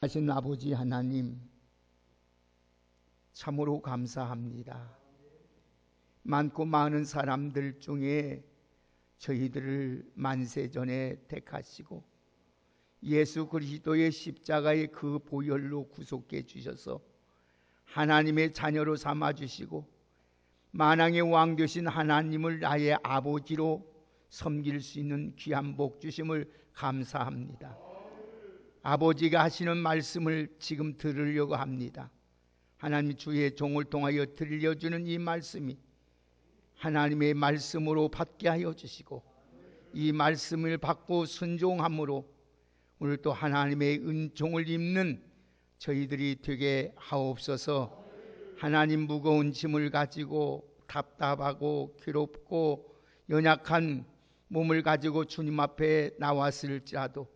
하신 아버지 하나님, 참으로 감사합니다. 많고 많은 사람들 중에 저희들을 만세전에 택하시고 예수 그리스도의 십자가의 그 보혈로 구속해 주셔서 하나님의 자녀로 삼아주시고 만왕의 왕 되신 하나님을 나의 아버지로 섬길 수 있는 귀한 복 주심을 감사합니다. 아버지가 하시는 말씀을 지금 들으려고 합니다. 하나님, 주의 종을 통하여 들려주는 이 말씀이 하나님의 말씀으로 받게 하여 주시고 이 말씀을 받고 순종함으로 오늘 또 하나님의 은총을 입는 저희들이 되게 하옵소서. 하나님, 무거운 짐을 가지고 답답하고 괴롭고 연약한 몸을 가지고 주님 앞에 나왔을지라도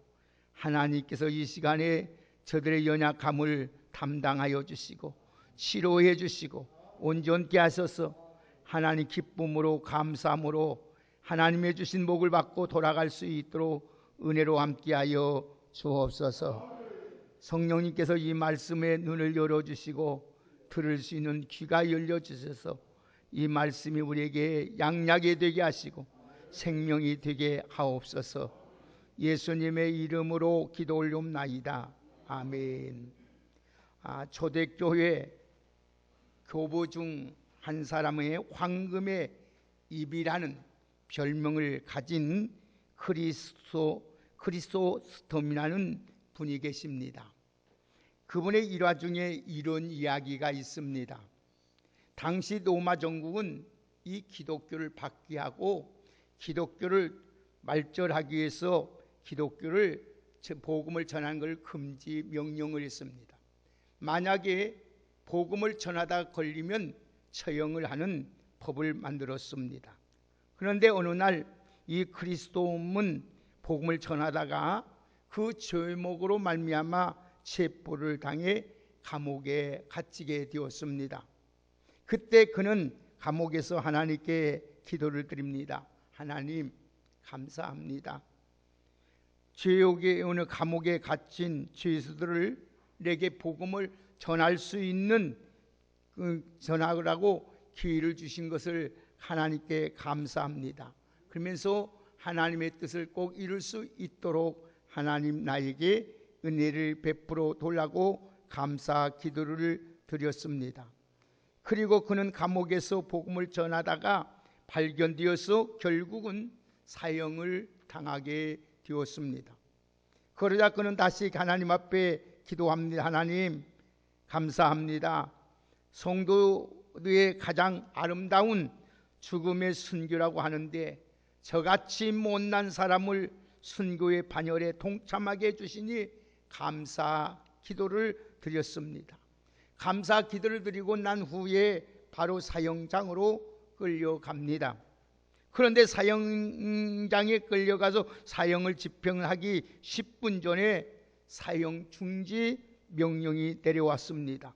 하나님께서 이 시간에 저들의 연약함을 담당하여 주시고 치료해 주시고 온전케 하셔서 하나님 기쁨으로 감사함으로 하나님의 주신 복을 받고 돌아갈 수 있도록 은혜로 함께하여 주옵소서. 성령님께서 이 말씀에 눈을 열어주시고 들을 수 있는 귀가 열려주셔서 이 말씀이 우리에게 양약이 되게 하시고 생명이 되게 하옵소서. 예수님의 이름으로 기도 올리옵나이다. 아멘. 초대교회 교부 중 한 사람의 황금의 입이라는 별명을 가진 크리소스톰이라는 분이 계십니다. 그분의 일화 중에 이런 이야기가 있습니다. 당시 로마 정국은 이 기독교를 박해하고 기독교를 말절하기 위해서 기독교를 복음을 전하는 걸 금지 명령을 했습니다. 만약에 복음을 전하다 걸리면 처형을 하는 법을 만들었습니다. 그런데 어느 날 이 크리스톰은 복음을 전하다가 그 죄목으로 말미암아 체포를 당해 감옥에 갇히게 되었습니다. 그때 그는 감옥에서 하나님께 기도를 드립니다. 하나님, 감사합니다. 죄옥에 어느 감옥에 갇힌 죄수들을 내게 복음을 전할 수 있는 전하라고 기회를 주신 것을 하나님께 감사합니다. 그러면서 하나님의 뜻을 꼭 이룰 수 있도록 하나님 나에게 은혜를 베풀어 달라고 감사 기도를 드렸습니다. 그리고 그는 감옥에서 복음을 전하다가 발견되어서 결국은 사형을 당하게 되었습니다. 그러자 그는 다시 하나님 앞에 기도합니다. 하나님, 감사합니다. 성도의 가장 아름다운 죽음의 순교라고 하는데 저같이 못난 사람을 순교의 반열에 동참하게 해주시니 감사 기도를 드렸습니다. 감사 기도를 드리고 난 후에 바로 사형장으로 끌려갑니다. 그런데 사형장에 끌려가서 사형을 집행하기 10분 전에 사형 중지 명령이 내려왔습니다.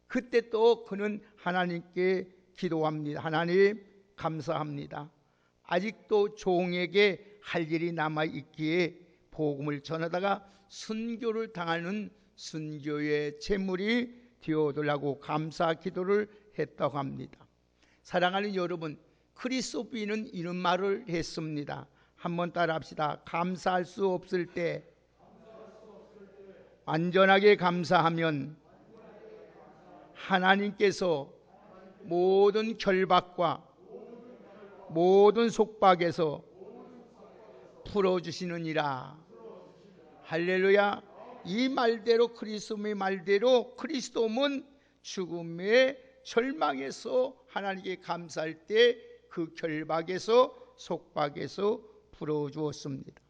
그때 또 그는 하나님께 기도합니다. 하나님, 감사합니다. 아직도 종에게 할 일이 남아있기에 복음을 전하다가 순교를 당하는 순교의 제물이 되어달라고 감사 기도를 했다고 합니다. 사랑하는 여러분, 크리스토피는 이런 말을 했습니다. 한번 따라 합시다. 감사할 수 없을 때 완전하게 감사하면 하나님께서 모든 결박과 모든 속박에서 풀어주시느니라. 할렐루야. 이 말대로 크리스토의 말대로 크리스토는 죽음의 절망에서 하나님께 감사할 때 그 결박에서 속박에서 풀어주었습니다.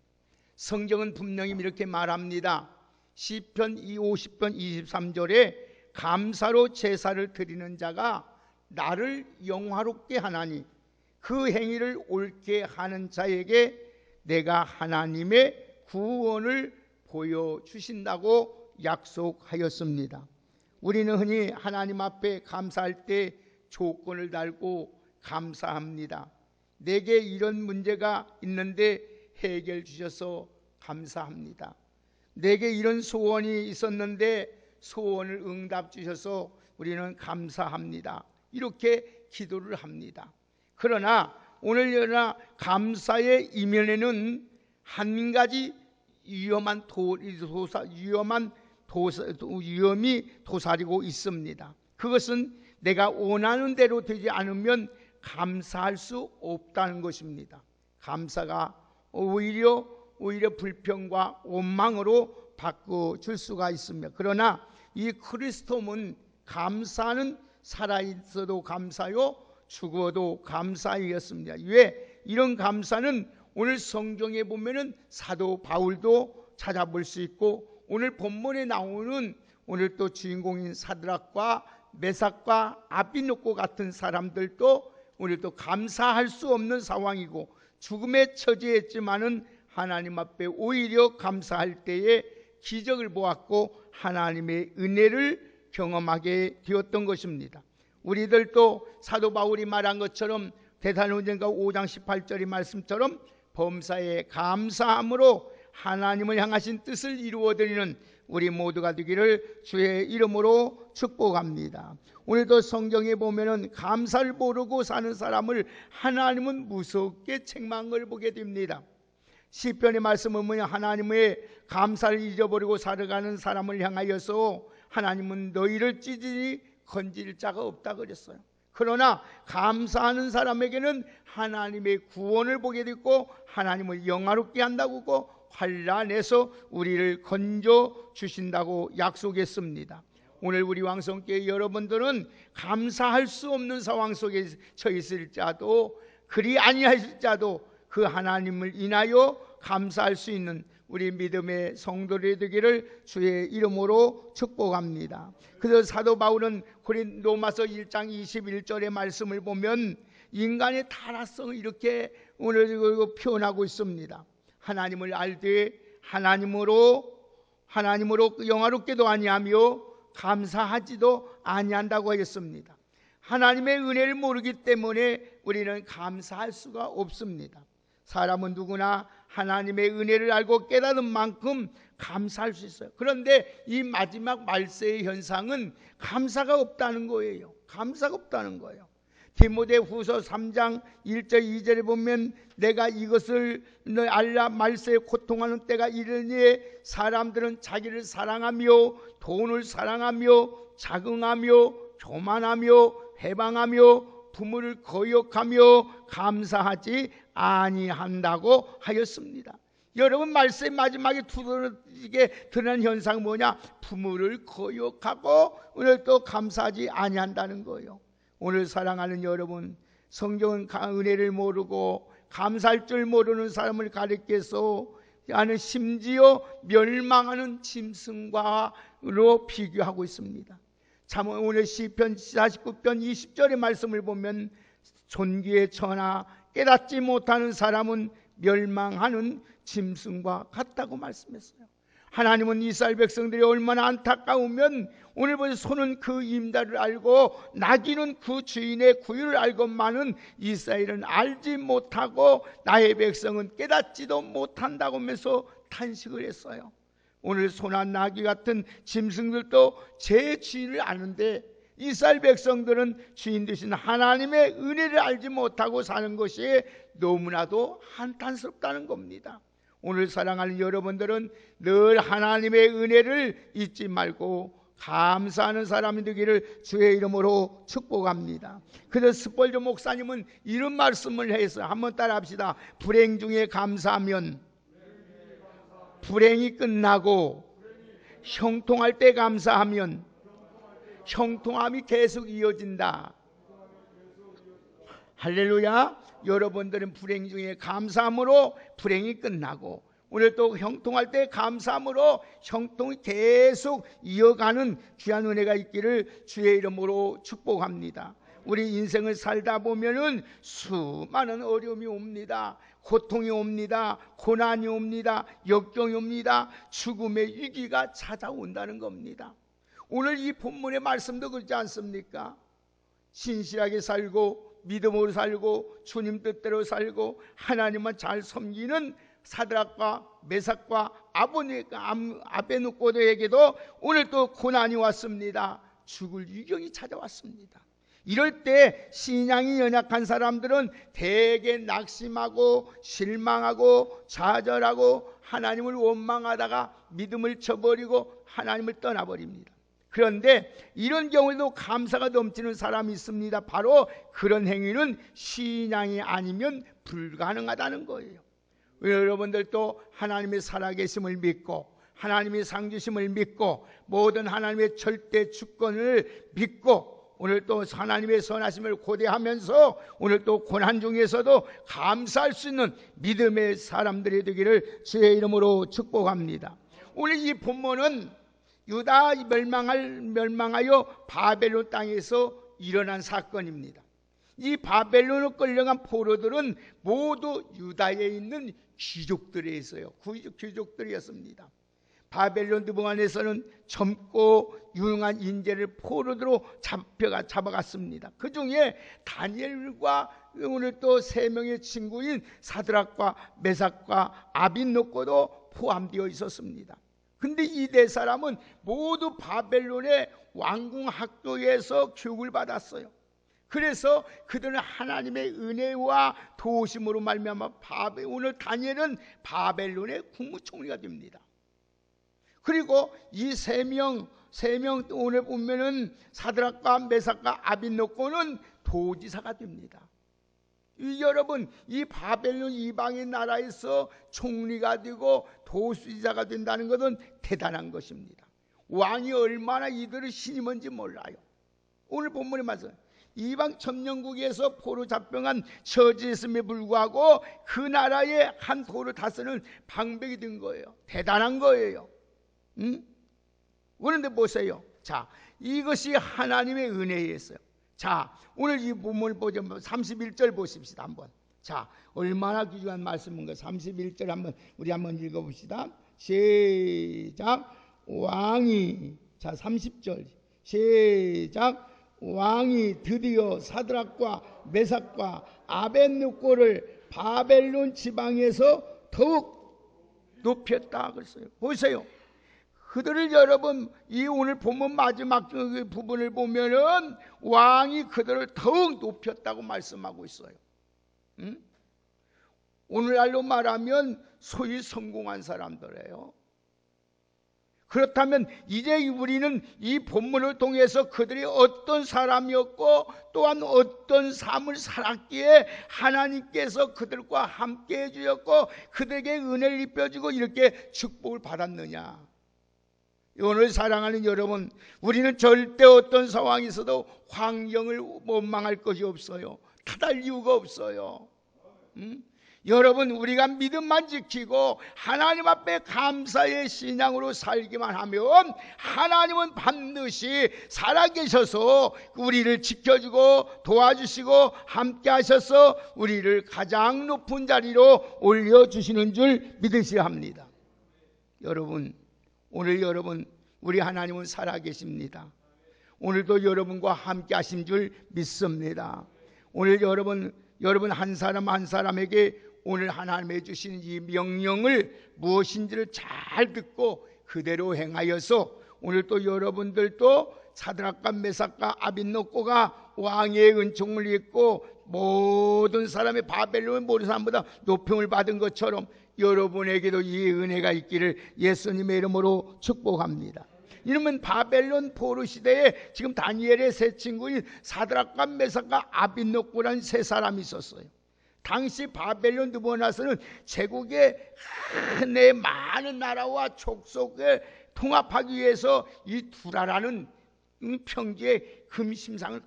성경은 분명히 이렇게 말합니다. 시편 50편 23절에 감사로 제사를 드리는 자가 나를 영화롭게 하나니 그 행위를 옳게 하는 자에게 내가 하나님의 구원을 보여주신다고 약속하였습니다. 우리는 흔히 하나님 앞에 감사할 때 조건을 달고 감사합니다. 내게 이런 문제가 있는데 해결 주셔서 감사합니다. 내게 이런 소원이 있었는데 소원을 응답 주셔서 우리는 감사합니다. 이렇게 기도를 합니다. 그러나 오늘 감사의 이면에는 한 가지 위험이 도사리고 있습니다. 그것은 내가 원하는 대로 되지 않으면 감사할 수 없다는 것입니다. 감사가 오히려 불평과 원망으로 바꿔줄 수가 있습니다. 그러나 이 크리스토는 감사는 살아있어도 감사요, 죽어도 감사이었습니다. 왜? 이런 감사는 오늘 성경에 보면은 사도 바울도 찾아볼 수 있고, 오늘 본문에 나오는 오늘 또 주인공인 사드락과 메삭과 아비노고 같은 사람들도 오늘 또 감사할 수 없는 상황이고 죽음에 처지했지만은 하나님 앞에 오히려 감사할 때에 기적을 보았고 하나님의 은혜를 경험하게 되었던 것입니다. 우리들도 사도 바울이 말한 것처럼 데살로니가 5장 18절의 말씀처럼 범사에 감사함으로 하나님을 향하신 뜻을 이루어드리는 우리 모두가 되기를 주의 이름으로 축복합니다. 오늘도 성경에 보면은 감사를 모르고 사는 사람을 하나님은 무섭게 책망한 걸 보게 됩니다. 시편의 말씀은 뭐냐? 하나님의 감사를 잊어버리고 살아가는 사람을 향하여서 하나님은 너희를 찌질히 건질 자가 없다 그랬어요. 그러나 감사하는 사람에게는 하나님의 구원을 보게 됐고 하나님을 영화롭게 한다고 환난에서 우리를 건져 주신다고 약속했습니다. 오늘 우리 왕성교회 여러분들은 감사할 수 없는 상황 속에 처해 있을지라도 그리 아니하실지라도 그 하나님을 인하여 감사할 수 있는 우리 믿음의 성도들이 되기를 주의 이름으로 축복합니다. 그래서 사도 바울은 로마서 1장 21절의 말씀을 보면 인간의 타락성을 이렇게 오늘 표현하고 있습니다. 하나님을 알되 하나님으로 영화롭게도 아니하며 감사하지도 아니한다고 하였습니다. 하나님의 은혜를 모르기 때문에 우리는 감사할 수가 없습니다. 사람은 누구나 하나님의 은혜를 알고 깨달은 만큼 감사할 수 있어요. 그런데 이 마지막 말세의 현상은 감사가 없다는 거예요. 감사가 없다는 거예요. 디모데후서 3장 1절 2절에 보면 내가 이것을 알라 말세에 고통하는 때가 이르니 사람들은 자기를 사랑하며 돈을 사랑하며 자긍하며 교만하며 해방하며 부모를 거역하며 감사하지 아니한다고 하였습니다. 여러분 말씀의 마지막에 두드러지게 드러난 현상은 뭐냐? 부모를 거역하고 오늘 또 감사하지 아니한다는 거예요. 오늘 사랑하는 여러분, 성경은 은혜를 모르고 감사할 줄 모르는 사람을 가리켜서 심지어 멸망하는 짐승과로 비교하고 있습니다. 참 오늘 시편 49편 20절의 말씀을 보면 존귀에 처하나 깨닫지 못하는 사람은 멸망하는 짐승과 같다고 말씀했어요. 하나님은 이스라엘 백성들이 얼마나 안타까우면 오늘 보니 소는 그 임다를 알고 나귀는 그 주인의 구유를 알건만은 이스라엘은 알지 못하고 나의 백성은 깨닫지도 못한다고 하면서 탄식을 했어요. 오늘 소나 나귀 같은 짐승들도 제 주인을 아는데 이스라엘 백성들은 주인 되신 하나님의 은혜를 알지 못하고 사는 것이 너무나도 한탄스럽다는 겁니다. 오늘 사랑하는 여러분들은 늘 하나님의 은혜를 잊지 말고 감사하는 사람이 되기를 주의 이름으로 축복합니다. 그래서 스펄전 목사님은 이런 말씀을 해서 한번 따라 합시다. 불행 중에 감사하면 불행이 끝나고 형통할 때 감사하면 형통함이 계속 이어진다. 할렐루야. 여러분들은 불행 중에 감사함으로 불행이 끝나고 오늘 또 형통할 때 감사함으로 형통이 계속 이어가는 귀한 은혜가 있기를 주의 이름으로 축복합니다. 우리 인생을 살다 보면은 수많은 어려움이 옵니다. 고통이 옵니다. 고난이 옵니다. 역경이 옵니다. 죽음의 위기가 찾아온다는 겁니다. 오늘 이 본문의 말씀도 그렇지 않습니까? 신실하게 살고 믿음으로 살고 주님 뜻대로 살고 하나님만 잘 섬기는 사드락과 메삭과 아베느고도에게도 오늘 또 고난이 왔습니다. 죽을 위경이 찾아왔습니다. 이럴 때 신앙이 연약한 사람들은 대개 낙심하고 실망하고 좌절하고 하나님을 원망하다가 믿음을 저버리고 하나님을 떠나버립니다. 그런데 이런 경우에도 감사가 넘치는 사람이 있습니다. 바로 그런 행위는 신앙이 아니면 불가능하다는 거예요. 여러분들도 하나님의 살아계심을 믿고 하나님의 상주심을 믿고 모든 하나님의 절대 주권을 믿고 오늘 또 하나님의 선하심을 고대하면서 오늘 또 고난 중에서도 감사할 수 있는 믿음의 사람들이 되기를 주의 이름으로 축복합니다. 오늘 이 본문은 유다 멸망하여 바벨론 땅에서 일어난 사건입니다. 이 바벨론으로 끌려간 포로들은 모두 유다에 있는 귀족들이었어요. 귀족들이었습니다. 바벨론 드보안에서는 젊고 유능한 인재를 포로로 잡아갔습니다. 그 중에 다니엘과 오늘 또 세 명의 친구인 사드락과 메삭과 아빈노고도 포함되어 있었습니다. 근데 이 네 사람은 모두 바벨론의 왕궁 학교에서 교육을 받았어요. 그래서 그들은 하나님의 은혜와 도우심으로 말미암아 오늘 다니엘은 바벨론의 국무총리가 됩니다. 그리고 이 세 명 오늘 보면은 사드락과 메삭과 아빈노고는 도지사가 됩니다. 여러분, 이 바벨론 이방의 나라에서 총리가 되고 도수지사가 된다는 것은 대단한 것입니다. 왕이 얼마나 이들을 신임한지 몰라요. 오늘 본문에 말씀, 이방 점령국에서 포로 잡혀간 처지였음에 불구하고 그 나라의 한 도를 다스리는 방백이 된 거예요. 대단한 거예요. 그런데 보세요. 자, 이것이 하나님의 은혜였어요. 자, 오늘 이 본문을 보자 31절 보십시다 한번. 자, 얼마나 귀중한 말씀인가. 31절 우리 한번 읽어봅시다. 시작. 왕이, 자 30절 시작. 왕이 드디어 사드락과 메삭과 아벳느고를 바벨론 지방에서 더욱 높였다 그랬어요. 보세요. 그들을 여러분 이 오늘 본문 마지막 부분을 보면은 왕이 그들을 더욱 높였다고 말씀하고 있어요. 오늘날로 말하면 소위 성공한 사람들이에요. 그렇다면 이제 우리는 이 본문을 통해서 그들이 어떤 사람이었고 또한 어떤 삶을 살았기에 하나님께서 그들과 함께 해주셨고 그들에게 은혜를 입혀주고 이렇게 축복을 받았느냐. 오늘 사랑하는 여러분, 우리는 절대 어떤 상황이 있어도 환경을 원망할 것이 없어요. 탓할 이유가 없어요. 여러분, 우리가 믿음만 지키고 하나님 앞에 감사의 신앙으로 살기만 하면 하나님은 반드시 살아계셔서 우리를 지켜주고 도와주시고 함께 하셔서 우리를 가장 높은 자리로 올려주시는 줄 믿으셔야 합니다. 여러분, 오늘 여러분, 우리 하나님은 살아계십니다. 오늘도 여러분과 함께 하신 줄 믿습니다. 오늘 여러분 한 사람 한 사람에게 오늘 하나님이 주시는 이 명령을 무엇인지를 잘 듣고 그대로 행하여서 오늘 또 여러분들도 사드락과 메삭과 아빈노고가 왕의 은총을 입고 모든 사람의 바벨론 모든 사람보다 높임을 받은 것처럼 여러분에게도 이 은혜가 있기를 예수님의 이름으로 축복합니다. 이러면 바벨론 포로 시대에 지금 다니엘의 세 친구인 사드락과 메삭과 아빈노고라는 세 사람이 있었어요. 당시 바벨론 느부갓네살은 제국의 내 많은 나라와 족속을 통합하기 위해서 이 두라라는 평지에 금심상을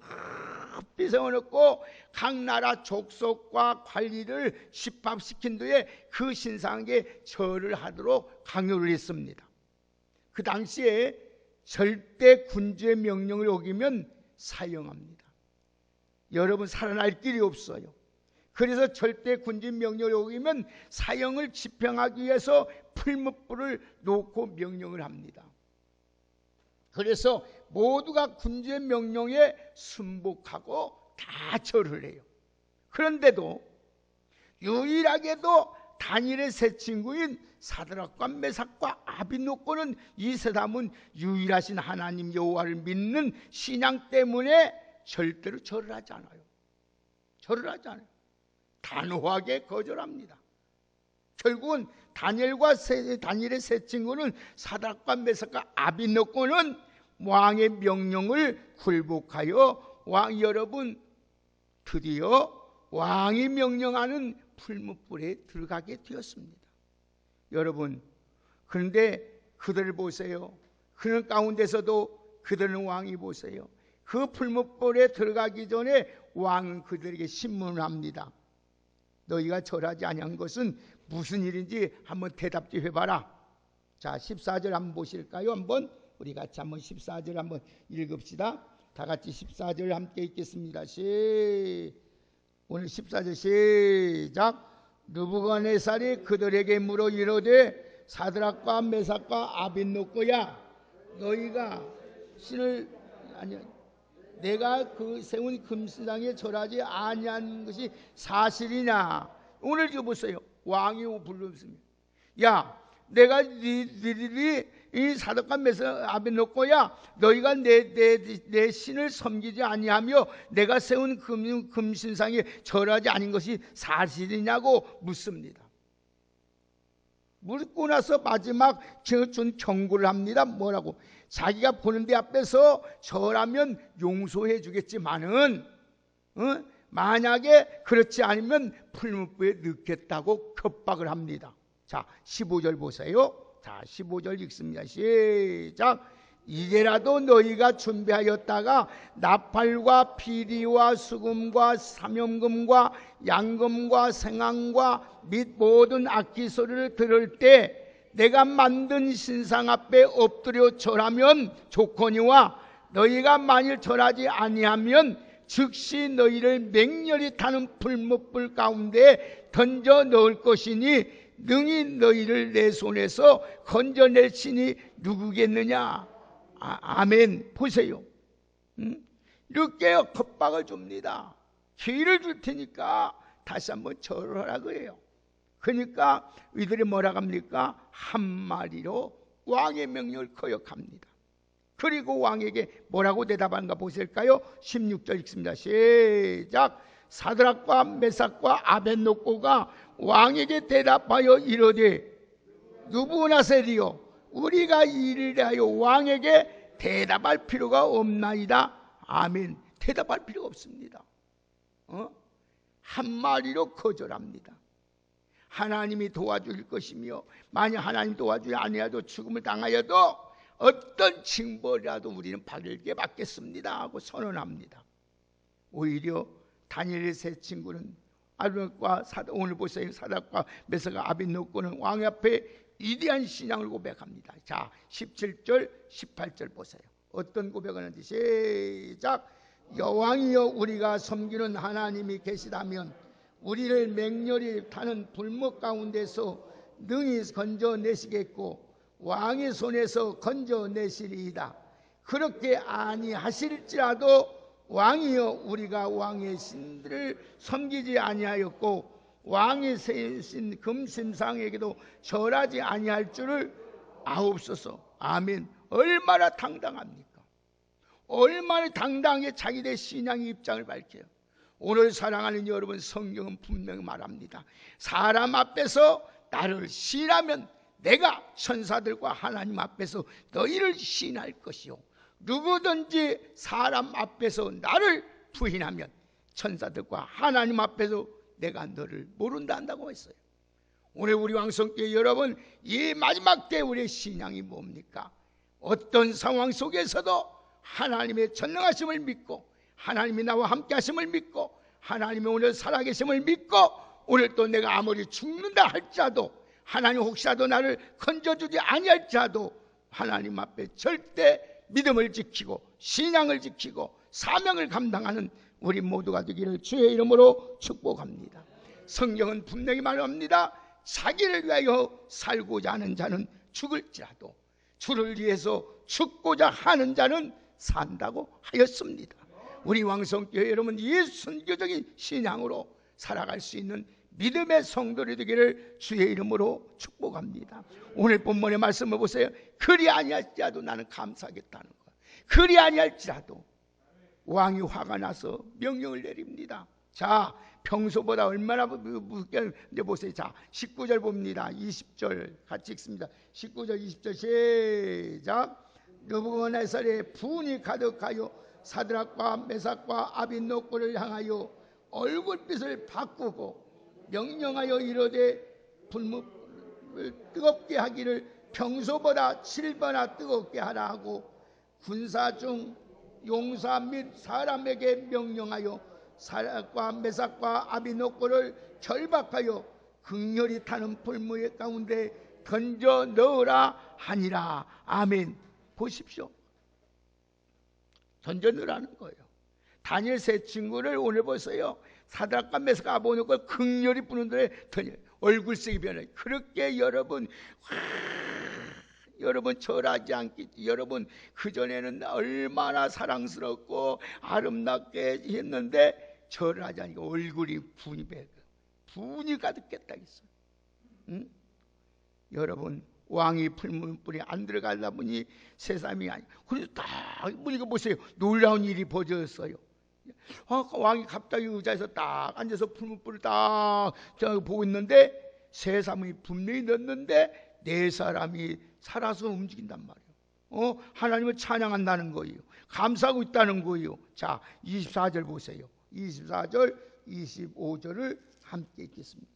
급히 세워놓고 각 나라 족속과 관리를 집합시킨 뒤에 그 신상에 절을 하도록 강요를 했습니다. 그 당시에 절대 군주의 명령을 어기면 사형합니다. 여러분, 살아날 길이 없어요. 그래서 절대 군주의 명령을 어기면 사형을 집행하기 위해서 풀무불을 놓고 명령을 합니다. 그래서 모두가 군주의 명령에 순복하고 다 절을 해요. 그런데도 유일하게도 다니엘의 세 친구인 사드락과 메삭과 아벳노고는 이 사람은 유일하신 하나님 여호와를 믿는 신앙 때문에 절대로 절을 하지 않아요. 절을 하지 않아요. 단호하게 거절합니다. 결국은 다니엘의 세 친구는 사드락과 메삭과 아벳노고는 왕의 명령을 굴복하여 여러분 드디어 왕이 명령하는 풀무불에 들어가게 되었습니다. 여러분, 그런데 그들을 보세요. 그런 가운데서도 그들은 왕이 보세요. 그 풀무불에 들어가기 전에 왕은 그들에게 신문을 합니다. 너희가 절하지 아니한 것은 무슨 일인지 한번 대답 좀 해봐라. 자, 14절 한번 보실까요? 한번 우리 같이 한번 14절 한번 읽읍시다. 다 같이 14절 함께 읽겠습니다. 오늘 14절 시작. 느부갓네살이 그들에게 물어 이르되 사드락과 메삭과 아벳노고야, 너희가 신을 내가 그 세운 금신상에 절하지 아니한 것이 사실이냐? 오늘 좀 보세요. 왕이 불렀습니다. 야, 내가 너희들이 이 사드락과 메삭 아벳노고야, 너희가 내 신을 섬기지 아니하며 내가 세운 금신상에 절하지 않은 것이 사실이냐고 묻습니다. 묻고 나서 마지막 준 경고를 합니다. 뭐라고? 자기가 보는 데 앞에서 절하면 용서해 주겠지만은 만약에 그렇지 않으면 풀무불에 넣겠다고 협박을 합니다. 자, 15절 보세요. 자, 15절 읽습니다. 시작. 이제라도 너희가 준비하였다가 나팔과 피리와 수금과 사명금과 양금과 생황과 및 모든 악기 소리를 들을 때 내가 만든 신상 앞에 엎드려 절하면 좋거니와 너희가 만일 절하지 아니하면 즉시 너희를 맹렬히 타는 풀무불 가운데 던져 넣을 것이니 능히 너희를 내 손에서 건져낼 신이 누구겠느냐. 아멘. 보세요. 이렇게 협박을 줍니다. 기회를 줄 테니까 다시 한번 절을 하라고 해요. 그러니까 이들이 뭐라고 합니까? 한마디로 왕의 명령을 거역합니다. 그리고 왕에게 뭐라고 대답하는가 보실까요? 16절 읽습니다. 시작. 사드락과 메삭과 아벳노고가 왕에게 대답하여 이르되 느부갓네살이여, 우리가 이 일을 대하여 왕에게 대답할 필요가 없나이다. 아멘. 대답할 필요가 없습니다. 한마디로 거절합니다. 하나님이 도와줄 것이며 만약 하나님 도와주지 아니하도 죽음을 당하여도 어떤 징벌이라도 우리는 받을게 받겠습니다 하고 선언합니다. 오히려 다니엘의 세 친구는 오늘 보세요. 사드락과 메삭과 아벳노고는 왕 앞에 위대한 신앙을 고백합니다. 자, 17절 18절 보세요. 어떤 고백을 하는지 시작. 여왕이여, 우리가 섬기는 하나님이 계시다면 우리를 맹렬히 타는 불목 가운데서 능히 건져내시겠고 왕의 손에서 건져내시리이다. 그렇게 아니하실지라도 왕이여, 우리가 왕의 신들을 섬기지 아니하였고 왕이 세우신 금신상에게도 절하지 아니할 줄을 아옵소서. 아멘. 얼마나 당당합니까? 얼마나 당당하게 자기의 신앙의 입장을 밝혀요. 오늘 사랑하는 여러분, 성경은 분명히 말합니다. 사람 앞에서 나를 시인하면 내가 천사들과 하나님 앞에서 너희를 시인할 것이요, 누구든지 사람 앞에서 나를 부인하면 천사들과 하나님 앞에서 내가 너를 모른다 한다고 했어요. 오늘 우리 왕성교회 여러분, 이 마지막 때 우리의 신앙이 뭡니까? 어떤 상황 속에서도 하나님의 전능하심을 믿고 하나님이 나와 함께 하심을 믿고 하나님이 오늘 살아계심을 믿고 오늘 또 내가 아무리 죽는다 할지라도 하나님 혹시라도 나를 건져주지 아니할지라도 하나님 앞에 절대 믿음을 지키고 신앙을 지키고 사명을 감당하는 우리 모두가 되기를 주의 이름으로 축복합니다. 성경은 분명히 말합니다. 자기를 위하여 살고자 하는 자는 죽을지라도 주를 위해서 죽고자 하는 자는 산다고 하였습니다. 우리 왕성교회 여러분, 이 순교적인 신앙으로 살아갈 수 있는 믿음의 성도들이 되기를 주의 이름으로 축복합니다. 오늘 본문의 말씀을 보세요. 그리 아니할지라도 나는 감사하겠다는 거예요. 그리 아니할지라도. 왕이 화가 나서 명령을 내립니다. 자, 평소보다 얼마나 무겁게 이제 보세요. 자, 19절 봅니다. 20절 같이 읽습니다. 19절 20절 시작. 느부갓네살의 분이 가득하여 사드락과 메삭과 아벳노고를 향하여 얼굴빛을 바꾸고 명령하여 이르되 불못을 뜨겁게 하기를 평소보다 7배나 뜨겁게 하라 하고 군사 중 용사 및 사람에게 명령하여 사드락과 메삭과 아벳노고를 결박하여 극렬히 타는 불무의 가운데 던져 넣으라 하니라. 아멘. 보십시오. 던져 넣으라는 거예요. 다니엘 세 친구를 오늘 보세요. 사드락과 메삭과 아벳노고를 극렬히 부는데 얼굴색이 변해요. 그렇게 여러분 절하지 않겠지. 여러분 그전에는 얼마나 사랑스럽고 아름답게 했는데 절하지 않고 얼굴이 분이 가득했다 했어요. 응? 여러분 왕이 풀무불이 안 들어가다 보니 세상이 아니. 그래서 딱 보니까 보세요. 놀라운 일이 벌어졌어요. 왕이 갑자기 의자에서 딱 앉아서 풀무불을 딱 보고 있는데 세 사람이 분명히 넣었는데 네 사람이 살아서 움직인단 말이에요. 하나님을 찬양한다는 거예요. 감사하고 있다는 거예요. 자, 24절 보세요. 24절, 25절을 함께 읽겠습니다.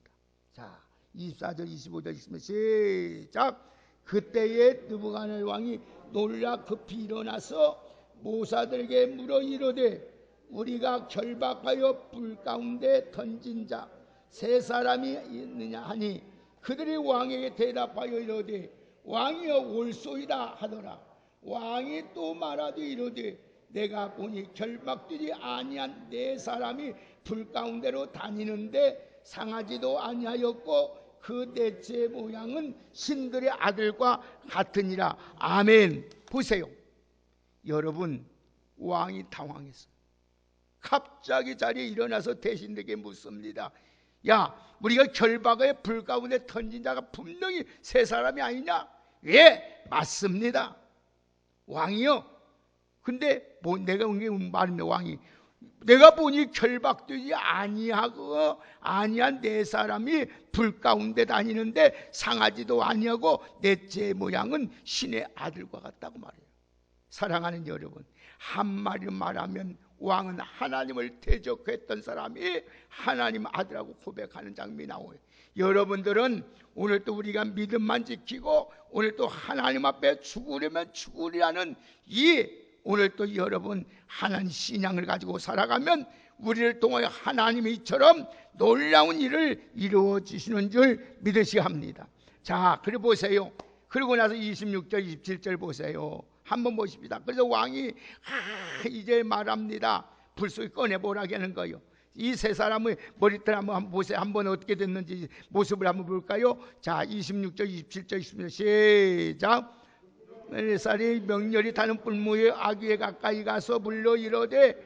자, 24절, 25절 읽습니다. 시작. 그때에 느부갓네살 왕이 놀라 급히 일어나서 모사들에게 물어 이르되 우리가 결박하여 불 가운데 던진 자 세 사람이 있느냐 하니 그들이 왕에게 대답하여 이르되 왕이여 올소이다 하더라. 왕이 또 말하되 이르되 내가 보니 결박되지 아니한 네 사람이 불 가운데로 다니는데 상하지도 아니하였고 그 넷째 모양은 신들의 아들과 같으니라. 아멘. 보세요. 여러분 왕이 당황했어요. 갑자기 자리에 일어나서 대신들에게 묻습니다. 야, 우리가 결박의 불 가운데 던진 자가 분명히 세 사람이 아니냐? 예, 맞습니다. 왕이요. 근데 내가 말입니다. 왕이 내가 보니 결박되지 아니한 네 사람이 불 가운데 다니는데 상하지도 아니하고 넷째 모양은 신의 아들과 같다고 말해요. 사랑하는 여러분, 한마디로 말하면 왕은 하나님을 대적했던 사람이 하나님 아들하고 고백하는 장면이 나와요. 여러분들은 오늘 또 우리가 믿음만 지키고 오늘 또 하나님 앞에 죽으려면 죽으리라는 이 오늘 또 여러분 하나님 신앙을 가지고 살아가면 우리를 통하여 하나님이 이처럼 놀라운 일을 이루어 주시는 줄 믿으셔야 합니다. 자, 그래 보세요. 그러고 나서 26절 27절 보세요. 한번 보십니다. 그래서 왕이 이제 말합니다. 불 속에 꺼내보라게 하는 거예요. 이 세 사람의 머리털 한번 보세요. 한번 어떻게 됐는지 모습을 한번 볼까요? 자, 26절 27절 있습니다. 시작. 느부갓네살이 명렬히 타는 불무의 아귀에 가까이 가서 불러 이르되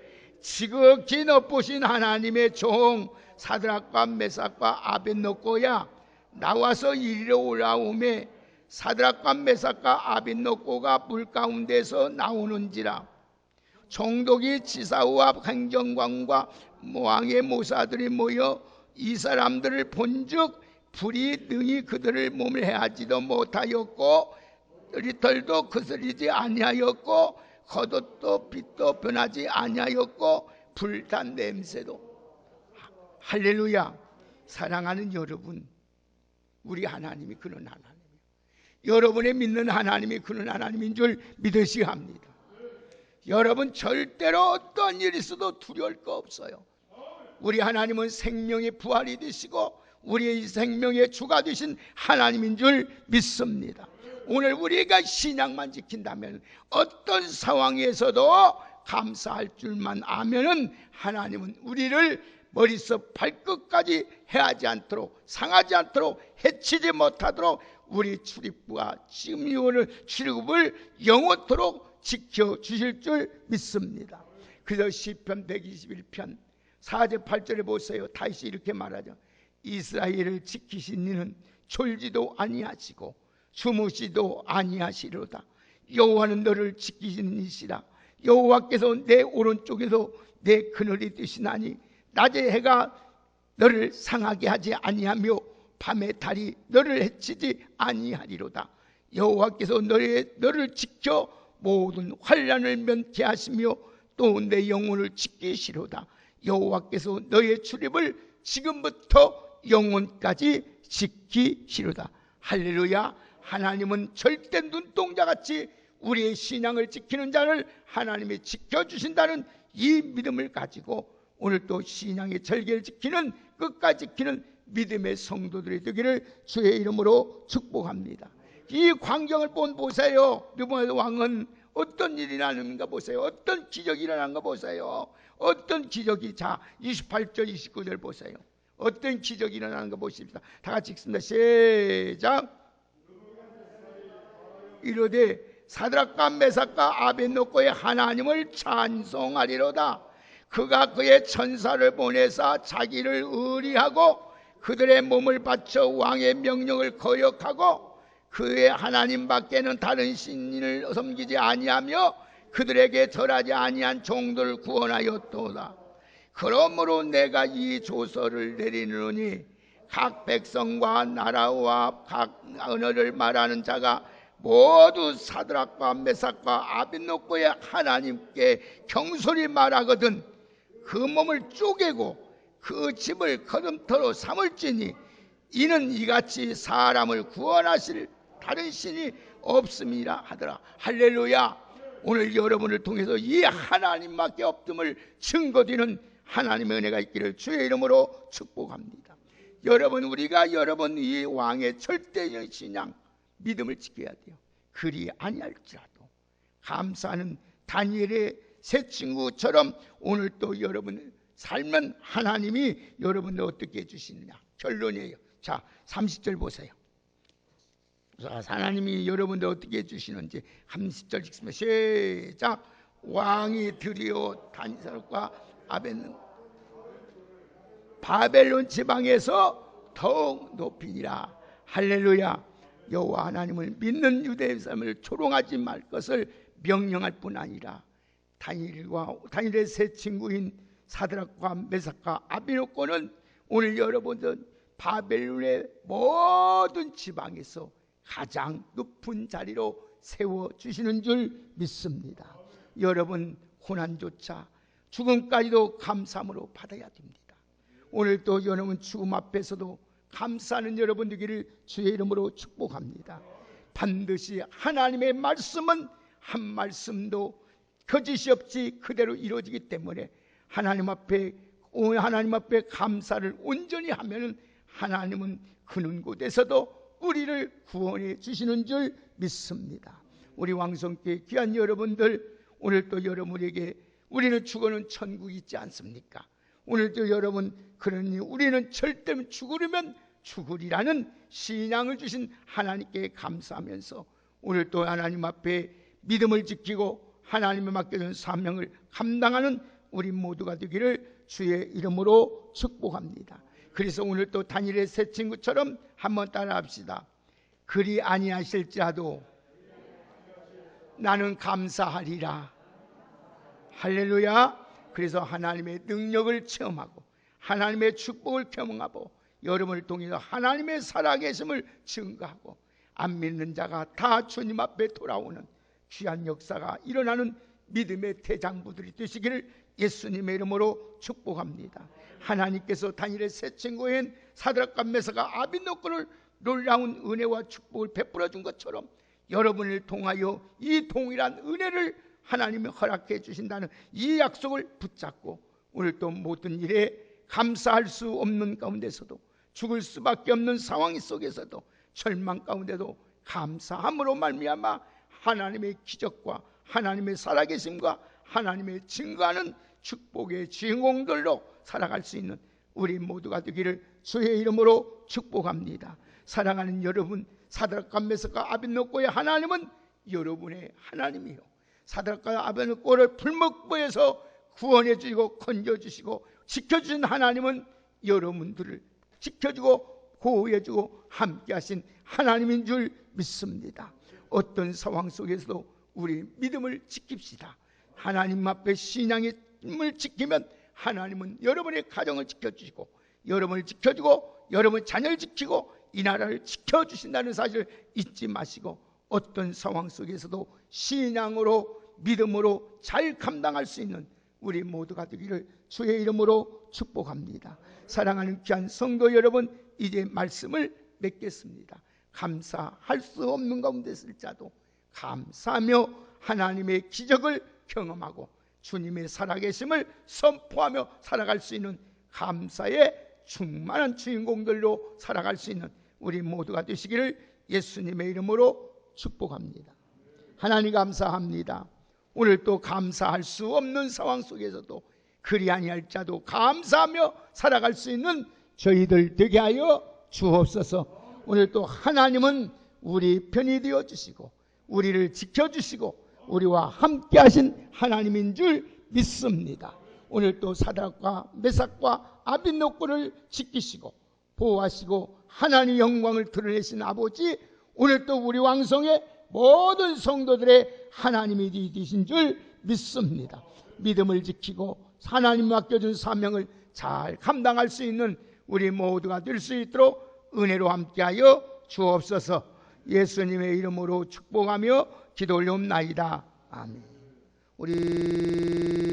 지극히 높으신 하나님의 종 사드락과 메삭과 아벳노고야 나와서 이리로 올라오매 사드락과 메삭과 아벳노고가 불 가운데서 나오는지라. 총독이 지사와 행정관과 왕의 모사들이 모여 이 사람들을 본즉 불이 능히 그들을 몸을 해하지도 못하였고 머리털도 거스리지 아니하였고 겉옷도 빛도 변하지 아니하였고 불탄 냄새도. 할렐루야. 사랑하는 여러분, 우리 하나님이 그런 하나님, 여러분의 믿는 하나님이 그런 하나님인 줄 믿으셔야 합니다. 여러분 절대로 어떤 일이 있어도 두려울 거 없어요. 우리 하나님은 생명의 부활이 되시고 우리의 생명의 주가 되신 하나님인 줄 믿습니다. 오늘 우리가 신앙만 지킨다면 어떤 상황에서도 감사할 줄만 아면은 하나님은 우리를 머리서 발끝까지 해하지 않도록, 상하지 않도록, 해치지 못하도록 우리 출입부와 지금이오늘 출입을 영원토록 지켜주실 줄 믿습니다. 그래서 시편 121편 4절 8절에 보세요. 다시 이렇게 말하죠. 이스라엘을 지키신 이는 졸지도 아니하시고 주무시도 아니하시리로다. 여호와는 너를 지키시는 이시라. 여호와께서 내 오른쪽에서 내 그늘이 되시나니 낮에 해가 너를 상하게 하지 아니하며 밤에 달이 너를 해치지 아니하리로다. 여호와께서 너를 지켜 모든 환난을 면케 하시며 또 내 영혼을 지키시로다. 여호와께서 너의 출입을 지금부터 영혼까지 지키시로다. 할렐루야. 하나님은 절대 눈동자같이 우리의 신앙을 지키는 자를 하나님이 지켜주신다는 이 믿음을 가지고 오늘 또 신앙의 절개를 지키는, 끝까지 지키는 믿음의 성도들이 되기를 주의 이름으로 축복합니다. 이 광경을 보세요. 르브나벨 왕은 어떤 일이 나는가 보세요. 어떤 기적이 일어난가 보세요. 어떤 기적이, 자 28절 29절 보세요. 어떤 기적이 일어나는가 보십시다. 다 같이 읽습니다. 시작. 이르되 사드락과 메삭과 아벳노고의 하나님을 찬송하리로다. 그가 그의 천사를 보내사 자기를 의리하고 그들의 몸을 바쳐 왕의 명령을 거역하고 그의 하나님 밖에는 다른 신을 섬기지 아니하며 그들에게 절하지 아니한 종들을 구원하였도다. 그러므로 내가 이 조서를 내리노니 각 백성과 나라와 각 언어를 말하는 자가 모두 사드락과 메삭과 아벳노고의 하나님께 경솔히 말하거든 그 몸을 쪼개고 그 집을 거름터로 삼을지니 이는 이같이 사람을 구원하실 다른 신이 없음이라 하더라. 할렐루야. 오늘 여러분을 통해서 이 하나님밖에 없음을 증거되는 하나님의 은혜가 있기를 주의 이름으로 축복합니다. 여러분, 우리가 여러분 이 왕의 절대적 신앙 믿음을 지켜야 돼요. 그리 아니할지라도 감사하는 다니엘의 새 친구처럼 오늘 또 여러분 살면 하나님이 여러분을 어떻게 해주시느냐 결론이에요. 자 30절 보세요. 하나님이 여러분들 어떻게 해주시는지 30절 읽습니다. 시작. 왕이 드디어 다니엘과 바벨론 지방에서 더욱 높이니라. 할렐루야. 여호와 하나님을 믿는 유대의 삶을 조롱하지 말 것을 명령할 뿐 아니라 다니엘의 새 친구인 사드락과 메삭과 아벳노고는 오늘 여러분들 바벨론의 모든 지방에서 가장 높은 자리로 세워주시는 줄 믿습니다. 여러분 고난조차 죽음까지도 감사함으로 받아야 됩니다. 오늘 또 여러분 죽음 앞에서도 감사하는 여러분 되기를 주의 이름으로 축복합니다. 반드시 하나님의 말씀은 한 말씀도 거짓이 없이 그대로 이루어지기 때문에 하나님 앞에 감사를 온전히 하면은 하나님은 그는 곳에서도 우리를 구원해 주시는 줄 믿습니다. 우리 왕성교회 귀한 여러분들, 오늘 또 여러분에게 우리는 죽어는 천국이 있지 않습니까? 오늘도 여러분, 그러니 우리는 절대 죽으려면 죽으리라는 신앙을 주신 하나님께 감사하면서 오늘 또 하나님 앞에 믿음을 지키고 하나님의 맡겨준 사명을 감당하는 우리 모두가 되기를 주의 이름으로 축복합니다. 그래서 오늘 또 다니엘의 새 친구처럼 한번 따라합시다. 그리 아니하실지라도 나는 감사하리라. 할렐루야. 그래서 하나님의 능력을 체험하고 하나님의 축복을 경험하고 여러분을 통해서 하나님의 살아계심을 증거하고 안 믿는 자가 다 주님 앞에 돌아오는 귀한 역사가 일어나는 믿음의 대장부들이 되시기를 예수님의 이름으로 축복합니다. 하나님께서 다니엘의 새 친구인 사드락과 메삭과 아벳노고를 놀라운 은혜와 축복을 베풀어 준 것처럼 여러분을 통하여 이 동일한 은혜를 하나님이 허락해 주신다는 이 약속을 붙잡고 오늘 또 모든 일에 감사할 수 없는 가운데서도 죽을 수밖에 없는 상황 속에서도 절망 가운데도 감사함으로 말미암아 하나님의 기적과 하나님의 살아계심과 하나님의 증거하는 축복의 주인공들로 살아갈 수 있는 우리 모두가 되기를 주의 이름으로 축복합니다. 사랑하는 여러분, 사드락과 메삭과 아벳노고의 하나님은 여러분의 하나님이요, 사드락과 아벳노고를 불목부에서 구원해 주시고 건져 주시고 지켜주신 하나님은 여러분들을 지켜주고 보호해주고 함께하신 하나님인 줄 믿습니다. 어떤 상황 속에서도 우리 믿음을 지킵시다. 하나님 앞에 신앙임을 지키면 하나님은 여러분의 가정을 지켜주시고 여러분을 지켜주고 여러분 자녀를 지키고 이 나라를 지켜주신다는 사실을 잊지 마시고 어떤 상황 속에서도 신앙으로 믿음으로 잘 감당할 수 있는 우리 모두가 되기를 주의 이름으로 축복합니다. 사랑하는 귀한 성도 여러분, 이제 말씀을 맺겠습니다. 감사할 수 없는 가운데 있을 자도 감사하며 하나님의 기적을 경험하고 주님의 살아계심을 선포하며 살아갈 수 있는 감사의 충만한 주인공들로 살아갈 수 있는 우리 모두가 되시기를 예수님의 이름으로 축복합니다. 하나님 감사합니다. 오늘 또 감사할 수 없는 상황 속에서도 그리 아니할 자도 감사하며 살아갈 수 있는 저희들 되게 하여 주옵소서. 오늘 또 하나님은 우리 편이 되어 주시고 우리를 지켜주시고 우리와 함께 하신 하나님인 줄 믿습니다. 오늘 또 사드락과 메삭과 아벳노고를 지키시고 보호하시고 하나님의 영광을 드러내신 아버지, 오늘 또 우리 왕성의 모든 성도들의 하나님이 되신 줄 믿습니다. 믿음을 지키고 하나님 맡겨준 사명을 잘 감당할 수 있는 우리 모두가 될 수 있도록 은혜로 함께하여 주옵소서. 예수님의 이름으로 축복하며 기도 올려옵나이다. 아멘. 우리